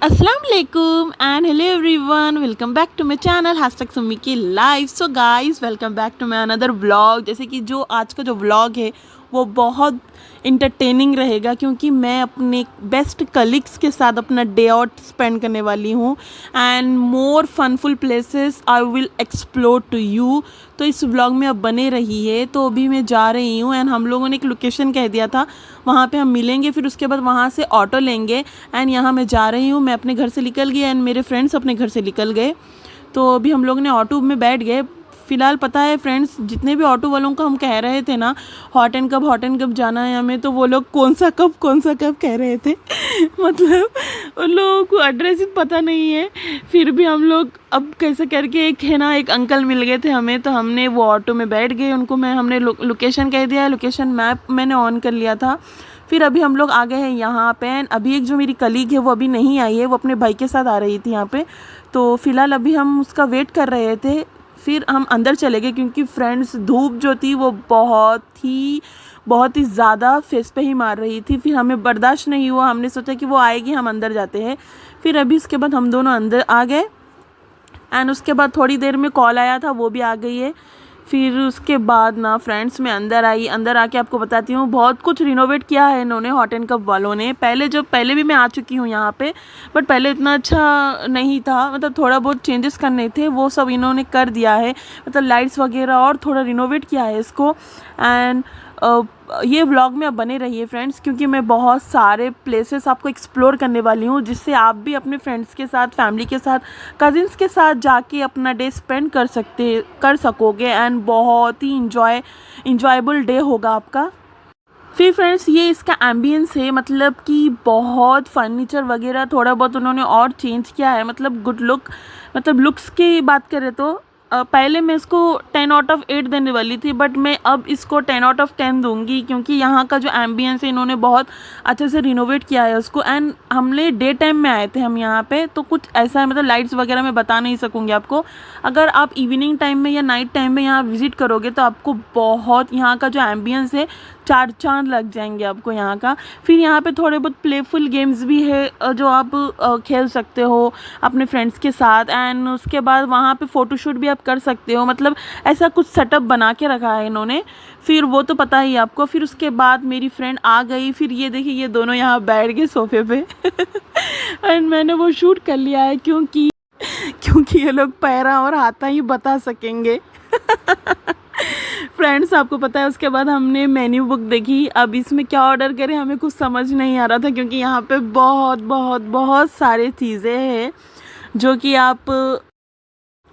अस्सलाम वालेकुम and hello everyone, welcome back to my channel hashtag Summi की life. So guys, welcome back to my another vlog. जैसे कि जो आज का जो व्लॉग है वो बहुत इंटरटेनिंग रहेगा, क्योंकि मैं अपने बेस्ट कलीग्स के साथ अपना डे आउट स्पेंड करने वाली हूँ and more funful places I will explore to you. तो इस व्लॉग में अब बने रही है। तो अभी मैं जा रही हूँ एंड हम लोगों ने एक लोकेशन कह दिया था, वहाँ पे हम मिलेंगे, फिर उसके बाद वहाँ से ऑटो लेंगे एंड यहाँ मैं जा रही हूँ। मैं अपने घर से निकल गई एंड मेरे फ्रेंड्स अपने घर से निकल गए। तो अभी हम लोग ने ऑटो में बैठ गए। फ़िलहाल पता है फ्रेंड्स, जितने भी ऑटो वालों को हम कह रहे थे ना हॉट एंड कब जाना है हमें, तो वो लोग कौन सा कब कह रहे थे मतलब उन लोगों को एड्रेस ही पता नहीं है। फिर भी हम लोग अब कैसे करके एक अंकल मिल गए थे हमें, तो हमने वो ऑटो में बैठ गए। उनको हमने लोकेशन कह दिया, लोकेशन मैप मैंने ऑन कर लिया था। फिर अभी हम लोग आ गए हैं यहाँ पे एंड अभी एक जो मेरी कलीग है वो अभी नहीं आई है, वो अपने भाई के साथ आ रही थी यहाँ पे। तो फ़िलहाल अभी हम उसका वेट कर रहे थे। फिर हम अंदर चले गए क्योंकि फ्रेंड्स धूप जो थी वो बहुत ही ज़्यादा फेस पे ही मार रही थी। फिर हमें बर्दाश्त नहीं हुआ, हमने सोचा कि वो आएगी, हम अंदर जाते हैं। फिर अभी उसके बाद हम दोनों अंदर आ गए एंड उसके बाद थोड़ी देर में कॉल आया था, वो भी आ गई है। फिर उसके बाद ना फ्रेंड्स मैं अंदर आई। अंदर आके आपको बताती हूँ, बहुत कुछ रिनोवेट किया है इन्होंने, हॉट एंड कप वालों ने। पहले भी मैं आ चुकी हूँ यहाँ पे, बट पहले इतना अच्छा नहीं था, मतलब थोड़ा बहुत चेंजेस करने थे, वो सब इन्होंने कर दिया है। मतलब लाइट्स वगैरह और थोड़ा रिनोवेट किया है इसको। एंड ये व्लॉग में अब बने रहिए फ्रेंड्स, क्योंकि मैं बहुत सारे प्लेसेस आपको एक्सप्लोर करने वाली हूँ, जिससे आप भी अपने फ्रेंड्स के साथ, फैमिली के साथ, कज़िन्स के साथ जाके अपना डे स्पेंड कर सकोगे एंड बहुत ही इंजॉयबल डे होगा आपका। फिर फ्रेंड्स ये इसका एम्बियंस है, मतलब कि बहुत फर्नीचर वगैरह थोड़ा बहुत उन्होंने और चेंज किया है। मतलब मतलब लुक्स की बात करें तो पहले मैं इसको 10 आउट ऑफ 8 देने वाली थी, बट मैं अब इसको 10 आउट ऑफ 10 दूंगी, क्योंकि यहाँ का जो एम्बियंस है इन्होंने बहुत अच्छे से रिनोवेट किया है उसको। एंड हमने डे टाइम में आए थे हम यहाँ पे, तो कुछ ऐसा है, मतलब लाइट्स वगैरह मैं बता नहीं सकूँगी आपको। अगर आप इवनिंग टाइम में या नाइट टाइम में यहाँ विज़िट करोगे तो आपको बहुत यहाँ का जो एम्बियंस है चार चांद लग जाएंगे आपको यहाँ का। फिर यहाँ पे थोड़े बहुत प्लेफुल गेम्स भी है जो आप खेल सकते हो अपने फ्रेंड्स के साथ। एंड उसके बाद वहाँ पे फ़ोटोशूट भी आप कर सकते हो, मतलब ऐसा कुछ सेटअप बना के रखा है इन्होंने। फिर वो तो पता ही आपको। फिर उसके बाद मेरी फ्रेंड आ गई, फिर ये देखिए ये दोनों यहाँ बैठ गए सोफे पे एंड मैंने वो शूट कर लिया है, क्योंकि ये लोग पैरा और हाथा ही बता सकेंगे फ्रेंड्स आपको पता है, उसके बाद हमने मेन्यू बुक देखी। अब इसमें क्या ऑर्डर करें हमें कुछ समझ नहीं आ रहा था, क्योंकि यहाँ पे बहुत सारे चीज़ें हैं जो कि आप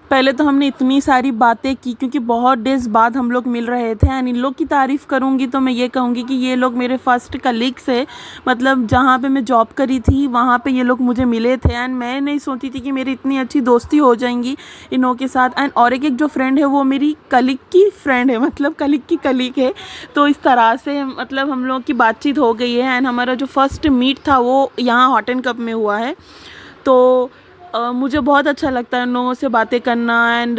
पहले तो हमने इतनी सारी बातें की, क्योंकि बहुत डेज़ बाद हम लोग मिल रहे थे। एंड इन लोग की तारीफ़ करूँगी तो मैं ये कहूँगी कि ये लोग मेरे फर्स्ट कलीग्स है। मतलब जहाँ पे मैं जॉब करी थी वहाँ पे ये लोग मुझे मिले थे एंड मैं नहीं सोची थी कि मेरी इतनी अच्छी दोस्ती हो जाएंगी इन लोगों के साथ। एंड और एक जो फ्रेंड है वो मेरी कलीग की फ्रेंड है, मतलब कलीग की कलीग है। तो इस तरह से मतलब हम लोगों की बातचीत हो गई है एंड हमारा जो फर्स्ट मीट था वो यहाँ हॉट एंड कप में हुआ है। तो मुझे बहुत अच्छा लगता है उन लोगों से बातें करना एंड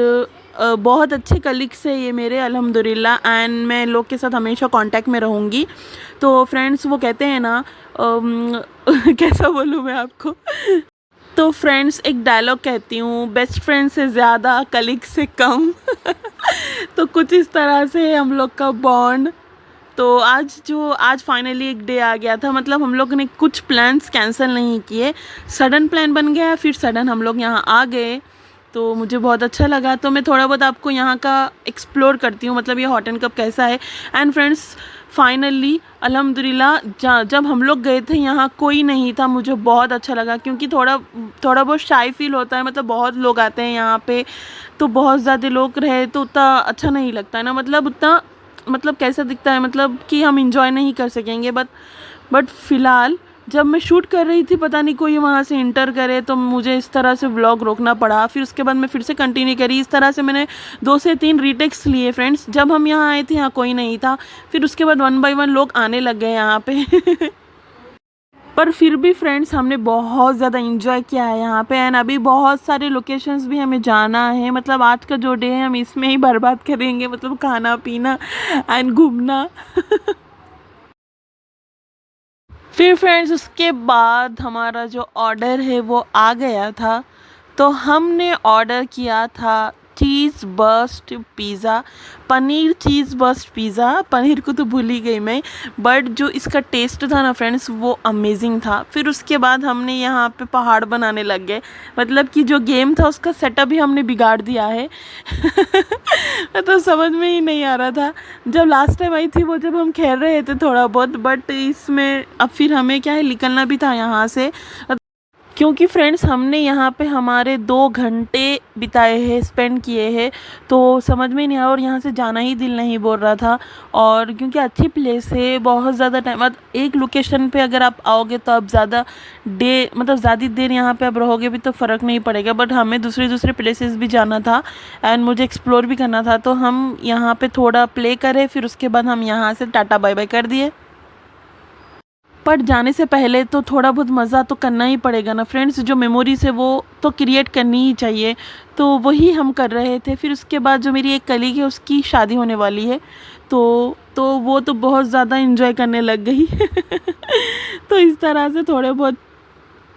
बहुत अच्छे कलीग्स है ये मेरे, अल्हम्दुलिल्लाह। एंड मैं लोग के साथ हमेशा कांटेक्ट में रहूँगी। तो फ्रेंड्स वो कहते हैं ना कैसा बोलूँ मैं आपको तो फ्रेंड्स एक डायलॉग कहती हूँ, बेस्ट फ्रेंड से ज़्यादा कलीग से कम तो कुछ इस तरह से हम लोग का बॉन्ड। तो आज फाइनली एक डे आ गया था, मतलब हम लोग ने कुछ प्लान्स कैंसिल नहीं किए, सडन प्लान बन गया, फिर सडन हम लोग यहाँ आ गए। तो मुझे बहुत अच्छा लगा। तो मैं थोड़ा बहुत आपको यहाँ का एक्सप्लोर करती हूँ, मतलब ये हॉट एंड कप कैसा है। एंड फ्रेंड्स फाइनली अल्हम्दुलिल्लाह जब हम लोग गए थे यहाँ कोई नहीं था, मुझे बहुत अच्छा लगा, क्योंकि थोड़ा बहुत शाई फील होता है, मतलब बहुत लोग आते हैं यहाँ पे, तो बहुत ज़्यादा लोग रहे तो उतना अच्छा नहीं लगता है ना, मतलब उतना मतलब कैसा दिखता है, मतलब कि हम इंजॉय नहीं कर सकेंगे। बट फ़िलहाल जब मैं शूट कर रही थी पता नहीं कोई वहाँ से इंटर करे, तो मुझे इस तरह से व्लॉग रोकना पड़ा। फिर उसके बाद मैं फिर से कंटिन्यू करी, इस तरह से मैंने 2 से 3 रीटेक्स लिए फ्रेंड्स। जब हम यहाँ आए थे यहाँ कोई नहीं था, फिर उसके बाद 1 बाय 1 लोग आने लग गए यहाँ पे पर फिर भी फ्रेंड्स हमने बहुत ज़्यादा इंजॉय किया है यहाँ पे। एंड अभी बहुत सारे लोकेशंस भी हमें जाना है, मतलब आज का जो डे है हम इसमें ही बर्बाद करेंगे, मतलब खाना पीना एंड घूमना फिर फ्रेंड्स उसके बाद हमारा जो ऑर्डर है वो आ गया था। तो हमने ऑर्डर किया था चीज़ बर्स्ट पिज़्ज़ा, पनीर चीज़ बर्स्ट पिज़्ज़ा। पनीर को तो भूल ही गई मैं, बट जो इसका टेस्ट था ना फ्रेंड्स वो अमेजिंग था। फिर उसके बाद हमने यहाँ पे पहाड़ बनाने लग गए, मतलब कि जो गेम था उसका सेटअप ही हमने बिगाड़ दिया है। तो समझ में ही नहीं आ रहा था जब लास्ट टाइम आई थी वो, जब हम खेल रहे थे थोड़ा बहुत, बट इसमें अब फिर हमें क्या है निकलना भी था यहाँ से, क्योंकि फ्रेंड्स हमने यहाँ पे हमारे 2 घंटे बिताए हैं, स्पेंड किए हैं। तो समझ में नहीं आया और यहाँ से जाना ही दिल नहीं बोल रहा था। और क्योंकि अच्छी प्लेस है, बहुत ज़्यादा टाइम, एक लोकेशन पे अगर आप आओगे तो आप ज़्यादा मतलब ज़्यादा देर यहाँ पे आप रहोगे भी तो फ़र्क नहीं पड़ेगा, बट हमें दूसरे दूसरे प्लेसेस भी जाना था एंड मुझे एक्सप्लोर भी करना था। तो हम यहाँ पे थोड़ा प्ले करें, फिर उसके बाद हम यहाँ से टाटा बाय बाय कर दिए। पर जाने से पहले तो थोड़ा बहुत मज़ा तो करना ही पड़ेगा ना फ्रेंड्स, जो मेमोरीज है वो तो क्रिएट करनी ही चाहिए। तो वही हम कर रहे थे। फिर उसके बाद जो मेरी एक कलीग है उसकी शादी होने वाली है, तो वो तो बहुत ज़्यादा इन्जॉय करने लग गई। तो इस तरह से थोड़े बहुत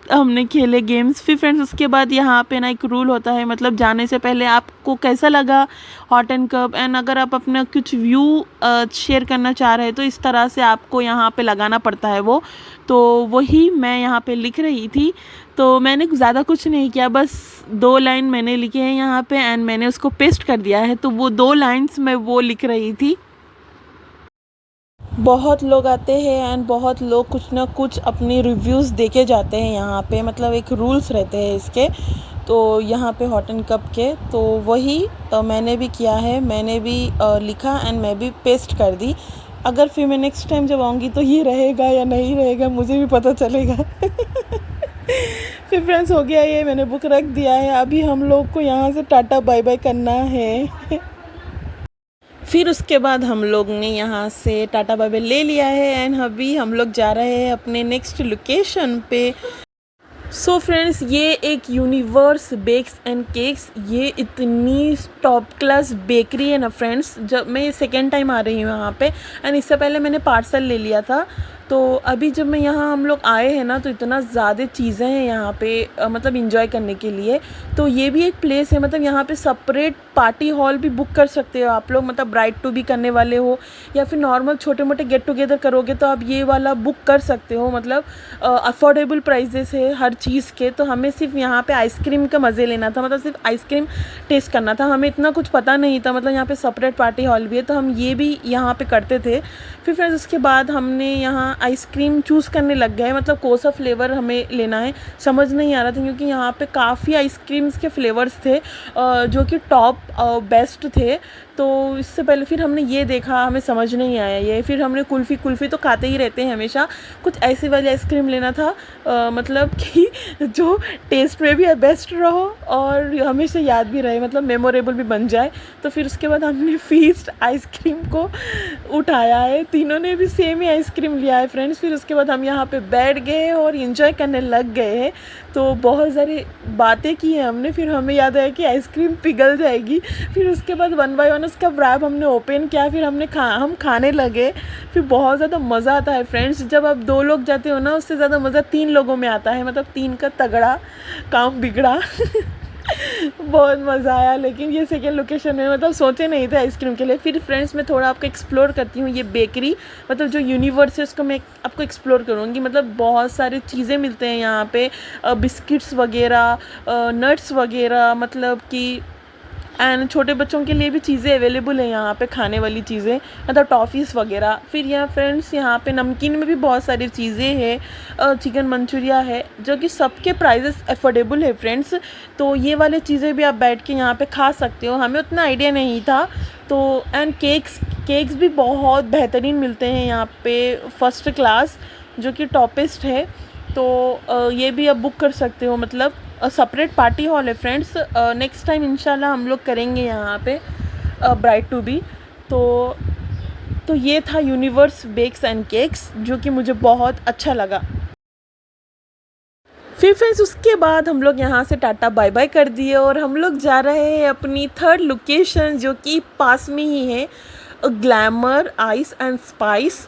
हमने खेले गेम्स। फिर फ्रेंड्स उसके बाद यहाँ पे ना एक रूल होता है, मतलब जाने से पहले आपको कैसा लगा हॉट एंड कप, एंड अगर आप अपना कुछ व्यू शेयर करना चाह रहे हैं तो इस तरह से आपको यहाँ पे लगाना पड़ता है वो। तो वही मैं यहाँ पे लिख रही थी। तो मैंने ज़्यादा कुछ नहीं किया, बस 2 लाइन मैंने लिखे हैं यहाँ पे एंड मैंने उसको पेस्ट कर दिया है। तो वो 2 लाइन्स मैं वो लिख रही थी। बहुत लोग आते हैं एंड बहुत लोग कुछ ना कुछ अपनी रिव्यूज़ देके जाते हैं यहाँ पे, मतलब एक रूल्स रहते हैं इसके। तो यहाँ पे हॉट एंड कप के, तो वही मैंने भी किया है, मैंने भी लिखा एंड मैं भी पेस्ट कर दी। अगर फिर मैं नेक्स्ट टाइम जब आऊँगी तो ये रहेगा या नहीं रहेगा मुझे भी पता चलेगा। फिर फ्रेंड्स हो गया ये, मैंने बुक रख दिया है। अभी हम लोग को यहाँ से टाटा बाय बाय करना है। फिर उसके बाद हम लोग ने यहाँ से टाटा बाय बाय ले लिया है एंड अभी हम लोग जा रहे हैं अपने नेक्स्ट लोकेशन पे। सो फ्रेंड्स ये एक यूनिवर्स बेक्स एंड केक्स, ये इतनी टॉप क्लास बेकरी है ना फ्रेंड्स। जब मैं सेकेंड टाइम आ रही हूँ यहाँ पे एंड इससे पहले मैंने पार्सल ले लिया था। तो अभी जब मैं यहाँ हम लोग आए हैं ना तो इतना ज़्यादा चीज़ें हैं यहाँ पे, मतलब इंजॉय करने के लिए। तो ये भी एक प्लेस है, मतलब यहाँ पे सेपरेट पार्टी हॉल भी बुक कर सकते हो आप लोग, मतलब ब्राइड टू बी करने वाले हो या फिर नॉर्मल छोटे मोटे गेट टुगेदर करोगे तो आप ये वाला बुक कर सकते हो। मतलब अफोर्डेबल प्राइजेस है हर चीज़ के। तो हमें सिर्फ यहाँ पे आइसक्रीम का मज़े लेना था, मतलब सिर्फ आइसक्रीम टेस्ट करना था, हमें इतना कुछ पता नहीं था। मतलब यहाँ पे सेपरेट पार्टी हॉल भी है तो हम ये भी यहाँ पे करते थे। फिर फ्रेंड्स उसके बाद हमने यहाँ आइसक्रीम चूज़ करने लग गए, मतलब कौन सा फ्लेवर हमें लेना है समझ नहीं आ रहा था, क्योंकि यहाँ पे काफ़ी आइसक्रीम्स के फ्लेवर्स थे जो कि टॉप बेस्ट थे। तो इससे पहले फिर हमने ये देखा, हमें समझ नहीं आया ये। फिर हमने कुल्फ़ी तो खाते ही रहते हैं हमेशा, कुछ ऐसी वाली आइसक्रीम लेना था मतलब कि जो टेस्ट में भी बेस्ट रहो और हमेशा याद भी रहे, मतलब मेमोरेबल भी बन जाए। तो फिर उसके बाद हमने फीस्ट आइसक्रीम को उठाया है, तीनों ने भी सेम ही आइसक्रीम लिया है फ्रेंड्स। फिर उसके बाद हम यहाँ पे बैठ गए और इंजॉय करने लग गए हैं। तो बहुत सारी बातें की हैं हमने, फिर हमें याद आया कि आइसक्रीम पिघल जाएगी। फिर उसके बाद 1 बाय 1 उसका रैप हमने ओपन किया, फिर हम खाने लगे। फिर बहुत ज़्यादा मज़ा आता है फ्रेंड्स, जब आप 2 लोग जाते हो ना उससे ज़्यादा मज़ा 3 लोगों में आता है, मतलब 3 का तगड़ा काम बिगड़ा। बहुत मज़ा आया। लेकिन ये सेकेंड लोकेशन में मतलब सोचे नहीं थे आइसक्रीम के लिए। फिर फ्रेंड्स मैं थोड़ा आपको एक्सप्लोर करती हूँ ये बेकरी, मतलब जो यूनिवर्स है उसको मैं आपको एक्सप्लोर करूँगी। मतलब बहुत सारी चीज़ें मिलते हैं यहाँ पे, बिस्किट्स वगैरह, नट्स वगैरह, मतलब कि एंड छोटे बच्चों के लिए भी चीज़ें अवेलेबल है यहाँ पे, खाने वाली चीज़ें, मतलब टॉफ़ीज़ वगैरह। फिर यहाँ फ्रेंड्स यहाँ पे नमकीन में भी बहुत सारी चीज़ें हैं, चिकन मंचूरिया है जो कि सबके प्राइजेस अफोर्डेबल है फ्रेंड्स। तो ये वाली चीज़ें भी आप बैठ के यहाँ पे खा सकते हो, हमें उतना आइडिया नहीं था। तो एंड केक्स भी बहुत बेहतरीन मिलते हैं यहाँ पे, फर्स्ट क्लास जो कि टॉपेस्ट है। तो ये भी आप बुक कर सकते हो, मतलब सेपरेट पार्टी हॉल है फ्रेंड्स। नेक्स्ट टाइम इंशाल्लाह हम लोग करेंगे यहाँ पे ब्राइड टू बी। तो ये था यूनिवर्स बेक्स एंड केक्स जो कि मुझे बहुत अच्छा लगा। फिर फ्रेंड्स उसके बाद हम लोग यहाँ से टाटा बाय बाय कर दिए और हम लोग जा रहे हैं अपनी थर्ड लोकेशन जो कि पास में ही है। ग्लैमर आइस एंड स्पाइस,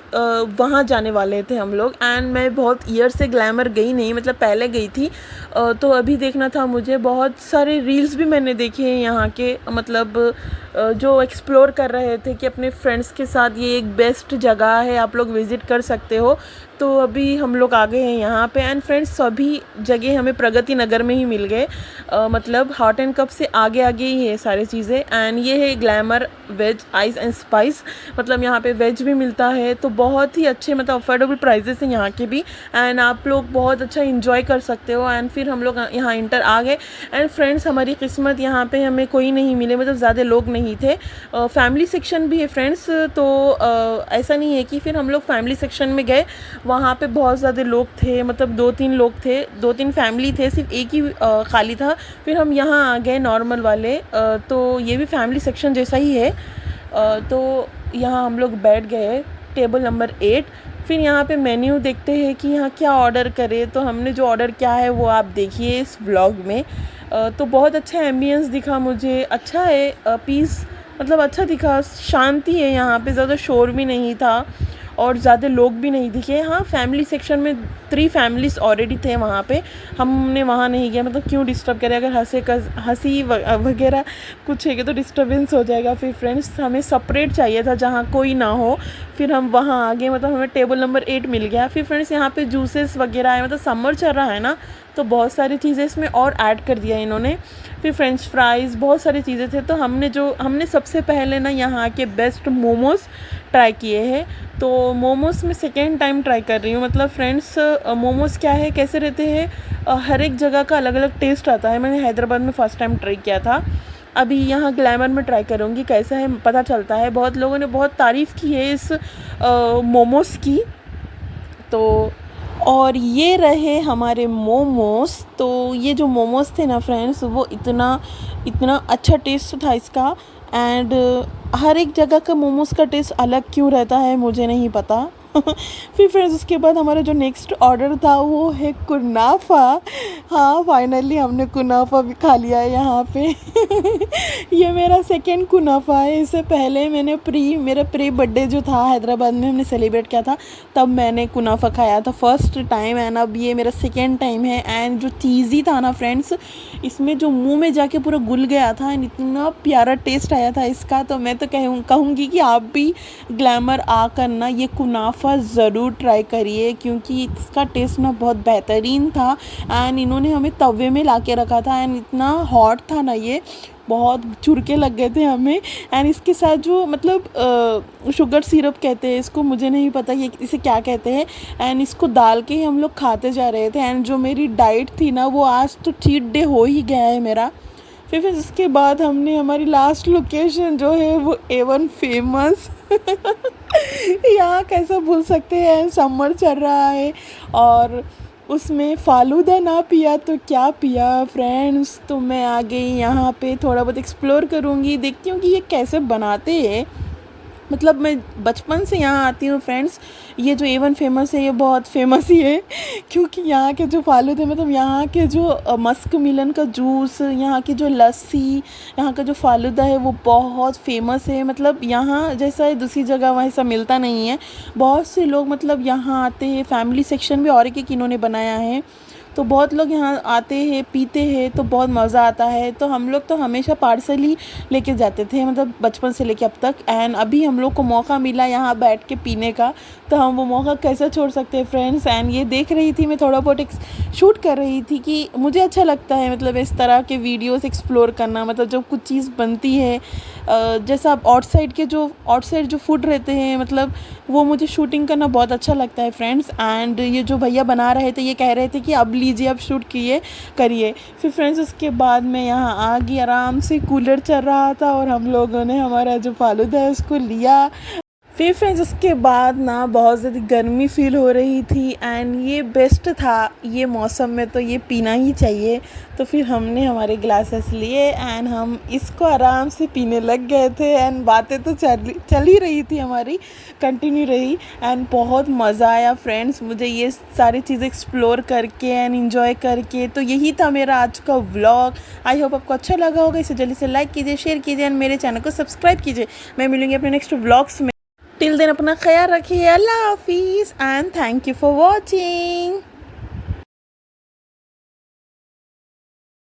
वहाँ जाने वाले थे हम लोग। एंड मैं बहुत ईयर से ग्लैमर गई नहीं, मतलब पहले गई थी, तो अभी देखना था मुझे। बहुत सारे रील्स भी मैंने देखे हैं यहाँ के, मतलब जो एक्सप्लोर कर रहे थे कि अपने फ्रेंड्स के साथ ये एक बेस्ट जगह है, आप लोग विज़िट कर सकते हो। तो अभी हम लोग आ गए हैं यहाँ पे। एंड फ्रेंड्स सभी जगह हमें प्रगति नगर में ही मिल गए, मतलब हॉट एंड कप से आगे आगे ही है सारी चीज़ें। एंड ये है glamour veg ice and spice, मतलब यहाँ पे वेज भी मिलता है, तो बहुत ही अच्छे मतलब अफोर्डेबल प्राइजेस हैं यहाँ के भी। एंड आप लोग बहुत अच्छा इंजॉय कर सकते हो। एंड फिर हम लोग यहाँ इंटर आ गए। एंड फ्रेंड्स हमारी किस्मत यहाँ पे हमें कोई नहीं मिले, मतलब ज़्यादा लोग नहीं थे। फैमिली सेक्शन भी है फ्रेंड्स, तो ऐसा नहीं है कि फिर हम लोग फैमिली सेक्शन में गए, वहाँ पे बहुत ज़्यादा लोग थे, मतलब 2-3 लोग थे, 2-3 फैमिली थे, सिर्फ एक ही खाली था। फिर हम यहाँ आ गए नॉर्मल वाले, तो ये भी फैमिली सेक्शन जैसा ही है। तो यहाँ हम लोग बैठ गए टेबल नंबर 8। फिर यहाँ पे मेन्यू देखते हैं कि यहाँ क्या ऑर्डर करें। तो हमने जो ऑर्डर किया है वो आप देखिए इस व्लॉग में। तो बहुत अच्छा एम्बियंस दिखा मुझे, अच्छा है, पीस मतलब अच्छा दिखा, शांति है यहाँ पे, ज़्यादा शोर भी नहीं था और ज़्यादा लोग भी नहीं दिखे। हाँ, फैमिली सेक्शन में 3 फैमिलीज़ ऑलरेडी थे वहाँ पे, हमने वहाँ नहीं गया, मतलब क्यों डिस्टर्ब करें, अगर हंसी वगैरह कुछ है तो डिस्टर्बेंस हो जाएगा। फिर फ्रेंड्स हमें सेपरेट चाहिए था जहाँ कोई ना हो, फिर हम वहाँ आ गए, मतलब हमें टेबल नंबर 8 मिल गया। फिर फ्रेंड्स यहाँ पे जूसेस वगैरह है, मतलब समर चल रहा है ना, तो बहुत सारी चीज़ें इसमें और ऐड कर दिया इन्होंने। फिर फ्रेंच फ्राइज़, बहुत सारी चीज़ें थे। तो हमने सबसे पहले ना यहाँ के बेस्ट मोमोज़ ट्राई किए हैं। तो मोमोज़ में सेकेंड टाइम ट्राई कर रही हूँ। मतलब फ्रेंड्स मोमोज़ क्या है, कैसे रहते हैं, हर एक जगह का अलग अलग टेस्ट आता है। मैंने हैदराबाद में फ़र्स्ट टाइम ट्राई किया था, अभी यहाँ ग्लैमर में ट्राई करूँगी, कैसा है पता चलता है। बहुत लोगों ने बहुत तारीफ़ की है इस मोमोज़ की। तो और ये रहे हमारे मोमोज़। तो ये जो मोमोज़ थे ना फ्रेंड्स, वो इतना इतना अच्छा टेस्ट था इसका। एंड हर एक जगह का मोमोज़ का टेस्ट अलग क्यों रहता है मुझे नहीं पता। फिर फ्रेंड्स उसके बाद हमारा जो नेक्स्ट ऑर्डर था वो है कुनाफा। हाँ, फाइनली हमने कुनाफा भी खा लिया है यहाँ पे। ये मेरा सेकेंड कुनाफा है। इससे पहले मैंने मेरा प्री बर्थडे जो था हैदराबाद में हमने सेलिब्रेट किया था, तब मैंने कुनाफा खाया था फर्स्ट टाइम। एंड अब ये मेरा सेकेंड टाइम है। एंड जो चीज़ी था ना फ्रेंड्स, इसमें जो मुंह में जाके पूरा घुल गया था, एंड इतना प्यारा टेस्ट आया था इसका। तो मैं तो कहूँगी कि आप भी ग्लैमर आकर ना ये कुनाफा ज़रूर ट्राई करिए, क्योंकि इसका टेस्ट ना बहुत बेहतरीन था। एंड इन्होंने हमें तवे में ला के रखा था, एंड इतना हॉट था ना, ये बहुत चुरके लग गए थे हमें। एंड इसके साथ जो मतलब शुगर सिरप कहते हैं इसको, मुझे नहीं पता ये इसे क्या कहते हैं। एंड इसको डाल के ही हम लोग खाते जा रहे थे। एंड जो मेरी डाइट थी ना, वो आज तो चीट डे हो ही गया है मेरा। फिर इसके बाद हमने हमारी लास्ट लोकेशन जो है वो A1 फेमस। यहाँ कैसा भूल सकते हैं, समर चल रहा है और उसमें फ़ालूदा ना पिया तो क्या पिया फ्रेंड्स। तो मैं आ गई यहाँ पे, थोड़ा बहुत एक्सप्लोर करूँगी, देखती हूँ कि ये कैसे बनाते हैं। मतलब मैं बचपन से यहाँ आती हूँ फ्रेंड्स। ये जो A1 फेमस है ये बहुत फेमस ही है, क्योंकि यहाँ के जो फालूदे, मतलब यहाँ के जो मस्क मिलन का जूस, यहाँ की जो लस्सी, यहाँ का जो फालूदा है वो बहुत फेमस है। मतलब यहाँ जैसा है दूसरी जगह वैसा मिलता नहीं है। बहुत से लोग मतलब यहाँ आते हैं, फैमिली सेक्शन भी और एक इन्होंने बनाया है, तो बहुत लोग यहाँ आते हैं, पीते हैं, तो बहुत मज़ा आता है। तो हम लोग तो हमेशा पार्सल ही लेके जाते थे, मतलब बचपन से लेके अब तक। एंड अभी हम लोग को मौका मिला यहाँ बैठ के पीने का, तो हम वो मौका कैसे छोड़ सकते हैं फ्रेंड्स। एंड ये देख रही थी मैं, थोड़ा बहुत एक शूट कर रही थी कि मुझे अच्छा लगता है मतलब इस तरह के वीडियोस एक्सप्लोर करना। मतलब जब कुछ चीज़ बनती है, जैसा आउटसाइड जो फूड रहते हैं, मतलब वो मुझे शूटिंग करना बहुत अच्छा लगता है फ्रेंड्स। एंड ये जो भैया बना रहे थे, ये कह रहे थे कि अब लीजिए, अब शूट करिए। फिर फ्रेंड्स उसके बाद मैं यहाँ आ गई, आराम से कूलर चल रहा था और हम लोगों ने हमारा जो फालूदा है उसको लिया। फिर फ्रेंड्स उसके बाद ना बहुत ज़्यादा गर्मी फ़ील हो रही थी एंड ये बेस्ट था, ये मौसम में तो ये पीना ही चाहिए। तो फिर हमने हमारे ग्लासेस लिए एंड हम इसको आराम से पीने लग गए थे एंड बातें तो चल ही रही थी हमारी, कंटिन्यू रही एंड बहुत मज़ा आया फ्रेंड्स मुझे ये सारी चीज़ें एक्सप्लोर करके एंड इन्जॉय करके। तो यही था मेरा आज का व्लॉग। आई होप आपको अच्छा लगा होगा। इसे जल्दी से लाइक कीजिए, शेयर कीजिए एंड मेरे चैनल को सब्सक्राइब कीजिए। मैं मिलूँगी अपने नेक्स्ट व्लॉग्स में। टिल देन अपना ख्याल रखिए। अल्लाह हाफिज़ and thank you for watching.